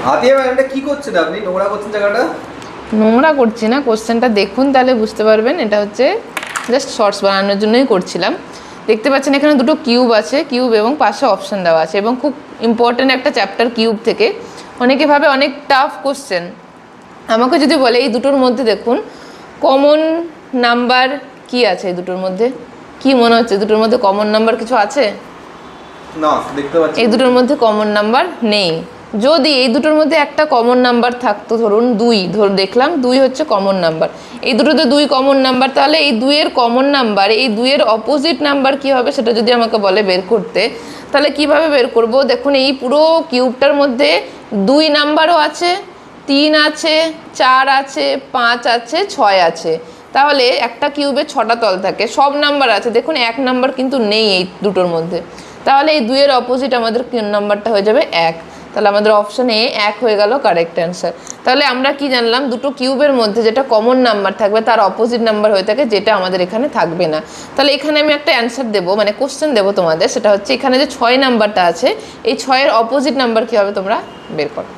আতিয়া ma'am এটা কি করছেন আপনি? নোংরা করছেন জায়গাটা? নোংরা করছি না, কোশ্চেনটা দেখুন তাহলে বুঝতে পারবেন। এটা হচ্ছে জাস্ট শর্টস বানানোর জন্যই করছিলাম। দেখতে পাচ্ছেন এখানে দুটো কিউব আছে, কিউব এবং পাশে অপশান দেওয়া আছে, এবং খুব ইম্পর্ট্যান্ট একটা চ্যাপ্টার কিউব থেকে। অনেকে ভাবে অনেক টাফ কোশ্চেন। আমাকে যদি বলে এই দুটোর মধ্যে দেখুন কমন নাম্বার কি আছে, এই দুটোর মধ্যে কি মনে হচ্ছে? দুটোর মধ্যে কমন নাম্বার কিছু আছে? না, দেখতে পাচ্ছি এই দুটোর মধ্যে কমন নাম্বার নেই। যদি এই দুটোর মধ্যে একটা কমন নাম্বার থাকতো, ধরুন 2, দেখলাম 2 হচ্ছে কমন নাম্বার, এই দুটোতে 2 কমন নাম্বার, তাহলে এই 2-এর কমন নাম্বার, এই 2-এর অপোজিট নাম্বার কি হবে সেটা যদি আমাকে বলে বের করতে, তাহলে কিভাবে বের করব? দেখুন এই পুরো কিউবটার মধ্যে 2 নাম্বারও আছে, 3 আছে, 4 আছে, 5 আছে, 6 আছে। তাহলে একটা কিউবে 6টা তল থাকে, সব নাম্বার আছে, দেখুন 1 নাম্বার কিন্তু নেই এই দুটোর মধ্যে। তাহলে এই 2-এর অপোজিট আমাদের নাম্বারটা হয়ে যাবে 1। তাহলে আমাদের অপশান এ 1 হয়ে গেল কারেক্ট অ্যান্সার। তাহলে আমরা কি জানলাম? দুটো কিউবের মধ্যে যেটা কমন নাম্বার থাকবে তার অপোজিট নাম্বার হয়ে থাকে যেটা আমাদের এখানে থাকবে না। তাহলে এখানে আমি একটা অ্যান্সার দেবো, মানে কোশ্চেন দেবো তোমাদের, সেটা হচ্ছে এখানে যে 6 নাম্বারটা আছে, এই 6-এর অপোজিট নাম্বার কী হবে তোমরা বের করো।